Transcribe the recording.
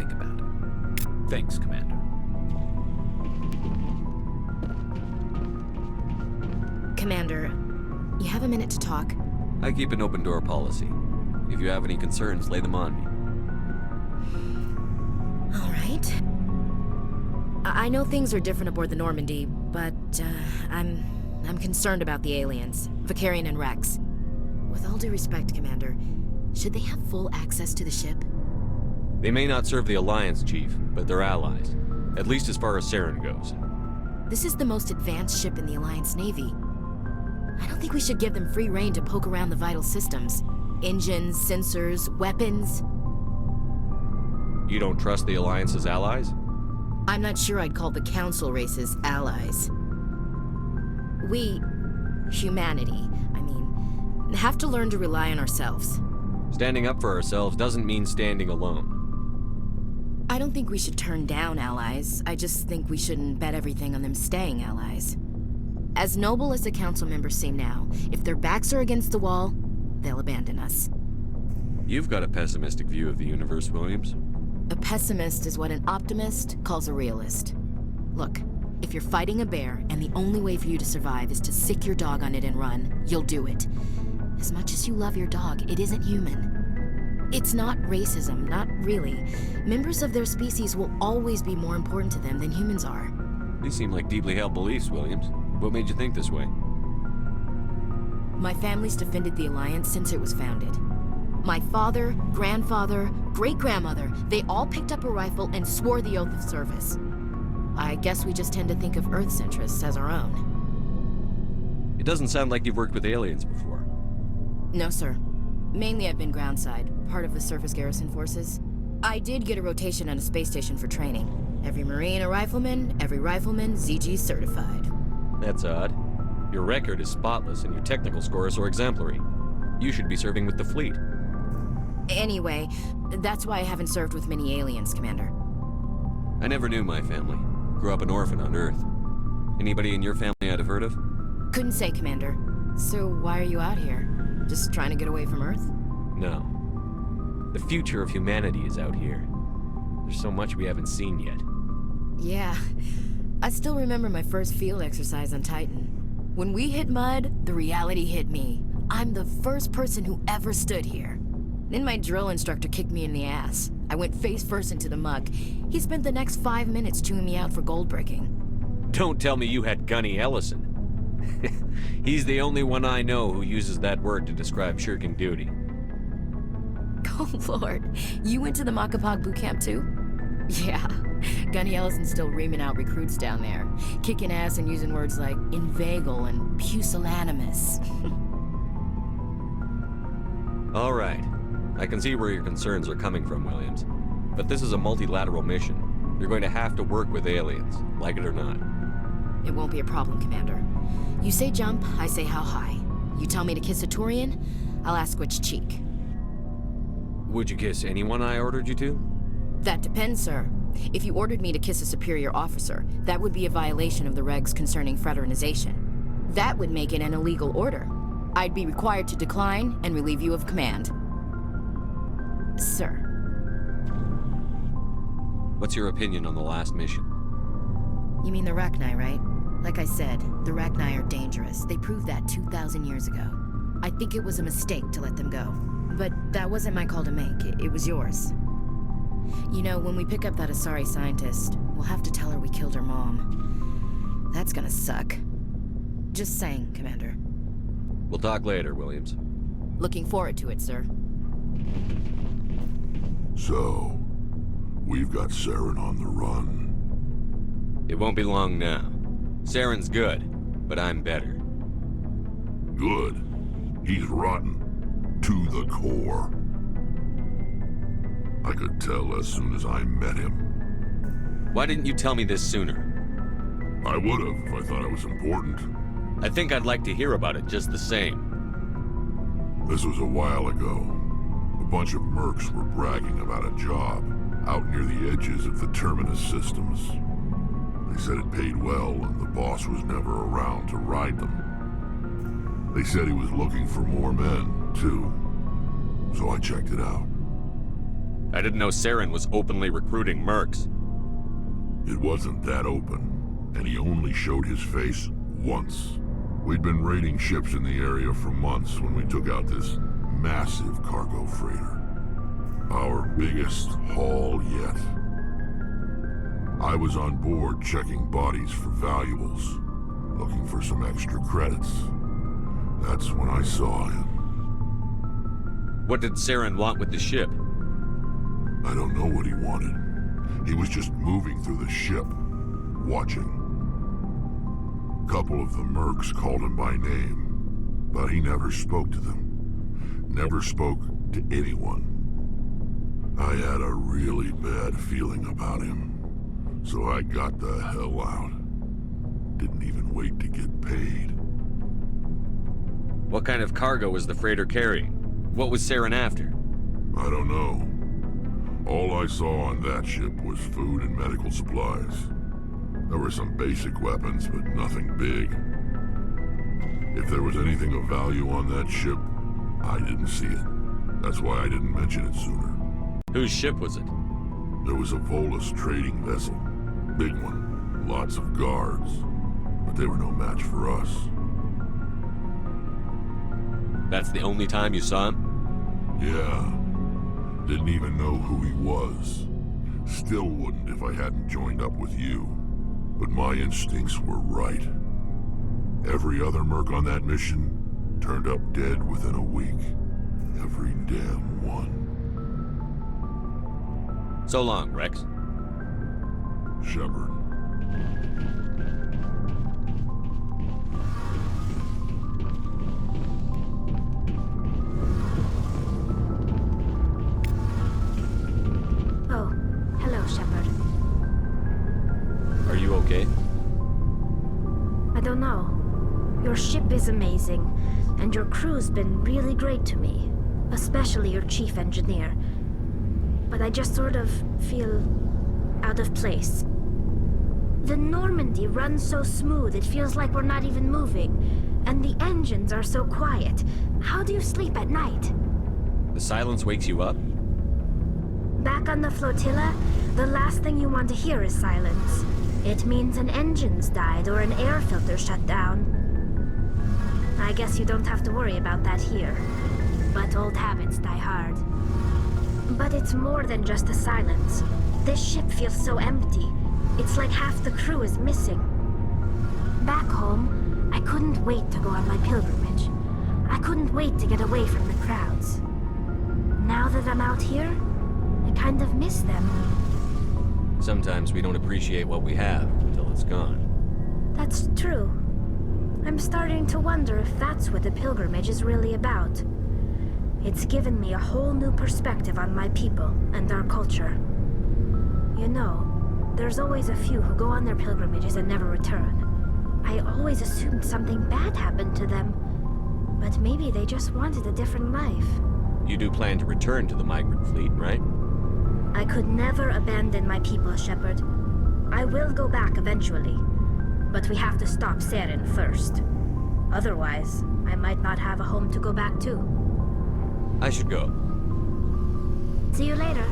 think about it. Thanks, Commander. Commander, you have a minute to talk? I keep an open door policy. If you have any concerns, lay them on me. All right. I know things are different aboard the Normandy, but I'm concerned about the aliens, Vicarian and Rex. With all due respect, Commander, should they have full access to the ship? They may not serve the Alliance, Chief, but they're allies. At least as far as Saren goes. This is the most advanced ship in the Alliance Navy. I don't think we should give them free rein to poke around the vital systems. Engines, sensors, weapons. You don't trust the Alliance's allies? I'm not sure I'd call the Council races allies. We, humanity, have to learn to rely on ourselves. Standing up for ourselves doesn't mean standing alone. I don't think we should turn down allies. I just think we shouldn't bet everything on them staying allies. As noble as the Council members seem now, if their backs are against the wall, they'll abandon us. You've got a pessimistic view of the universe, Williams. A pessimist is what an optimist calls a realist. Look, if you're fighting a bear and the only way for you to survive is to sick your dog on it and run, you'll do it. As much as you love your dog, it isn't human. It's not racism, not really. Members of their species will always be more important to them than humans are. These seem like deeply held beliefs, Williams. What made you think this way? My family's defended the Alliance since it was founded. My father, grandfather, great-grandmother, they all picked up a rifle and swore the oath of service. I guess we just tend to think of Earth's interests as our own. It doesn't sound like you've worked with aliens before. No, sir. Mainly I've been groundside, part of the surface garrison forces. I did get a rotation on a space station for training. Every Marine a rifleman, every rifleman ZG certified. That's odd. Your record is spotless and your technical scores are exemplary. You should be serving with the fleet. Anyway, that's why I haven't served with many aliens, Commander. I never knew my family. Grew up an orphan on Earth. Anybody in your family I'd have heard of? Couldn't say, Commander. So why are you out here? Just trying to get away from Earth? No. The future of humanity is out here. There's so much we haven't seen yet. Yeah. I still remember my first field exercise on Titan. When we hit mud, the reality hit me. I'm the first person who ever stood here. Then my drill instructor kicked me in the ass. I went face first into the muck. He spent the next 5 minutes chewing me out for gold breaking. Don't tell me you had Gunny Ellison. He's the only one I know who uses that word to describe shirking duty. Oh, Lord. You went to the Makapog boot camp, too? Yeah. Gunny Ellison's still reaming out recruits down there. Kicking ass and using words like inveigle and pusillanimous. All right. I can see where your concerns are coming from, Williams. But this is a multilateral mission. You're going to have to work with aliens, like it or not. It won't be a problem, Commander. You say jump, I say how high. You tell me to kiss a Turian, I'll ask which cheek. Would you kiss anyone I ordered you to? That depends, sir. If you ordered me to kiss a superior officer, that would be a violation of the regs concerning fraternization. That would make it an illegal order. I'd be required to decline and relieve you of command. Sir. What's your opinion on the last mission? You mean the Rachni, right? Like I said, the Rachni are dangerous. They proved that 2,000 years ago. I think it was a mistake to let them go. But that wasn't my call to make. It was yours. You know, when we pick up that Asari scientist, we'll have to tell her we killed her mom. That's gonna suck. Just saying, Commander. We'll talk later, Williams. Looking forward to it, sir. So, we've got Saren on the run. It won't be long now. Saren's good, but I'm better. Good. He's rotten. To the core. I could tell as soon as I met him. Why didn't you tell me this sooner? I would've if I thought it was important. I think I'd like to hear about it just the same. This was a while ago. A bunch of mercs were bragging about a job out near the edges of the Terminus systems. They said it paid well and the boss was never around to ride them. They said he was looking for more men, too. So I checked it out. I didn't know Saren was openly recruiting mercs. It wasn't that open, and he only showed his face once. We'd been raiding ships in the area for months when we took out this massive cargo freighter. Our biggest haul yet. I was on board checking bodies for valuables, looking for some extra credits. That's when I saw him. What did Saren want with the ship? I don't know what he wanted. He was just moving through the ship, watching. A couple of the mercs called him by name, but he never spoke to them. Never spoke to anyone. I had a really bad feeling about him, so I got the hell out. Didn't even wait to get paid. What kind of cargo was the freighter carrying? What was Saren after? I don't know. All I saw on that ship was food and medical supplies. There were some basic weapons, but nothing big. If there was anything of value on that ship, I didn't see it. That's why I didn't mention it sooner. Whose ship was it? There was a Volus trading vessel. Big one. Lots of guards. But they were no match for us. That's the only time you saw him? Yeah. Didn't even know who he was. Still wouldn't if I hadn't joined up with you. But my instincts were right. Every other merc on that mission turned up dead within a week. Every damn one. So long, Rex. Shepard. Oh, hello, Shepard. Are you okay? I don't know. Your ship is amazing, and your crew's been really great to me. Especially your chief engineer. But I just sort of feel out of place. The Normandy runs so smooth it feels like we're not even moving. And the engines are so quiet. How do you sleep at night? The silence wakes you up? Back on the flotilla, the last thing you want to hear is silence. It means an engine's died or an air filter shut down. I guess you don't have to worry about that here. But old habits die hard. But it's more than just the silence. This ship feels so empty. It's like half the crew is missing. Back home, I couldn't wait to go on my pilgrimage. I couldn't wait to get away from the crowds. Now that I'm out here, I kind of miss them. Sometimes we don't appreciate what we have until it's gone. That's true. I'm starting to wonder if that's what the pilgrimage is really about. It's given me a whole new perspective on my people and our culture. You know, there's always a few who go on their pilgrimages and never return. I always assumed something bad happened to them, but maybe they just wanted a different life. You do plan to return to the migrant fleet, right? I could never abandon my people, Shepard. I will go back eventually, but we have to stop Saren first. Otherwise, I might not have a home to go back to. I should go. See you later.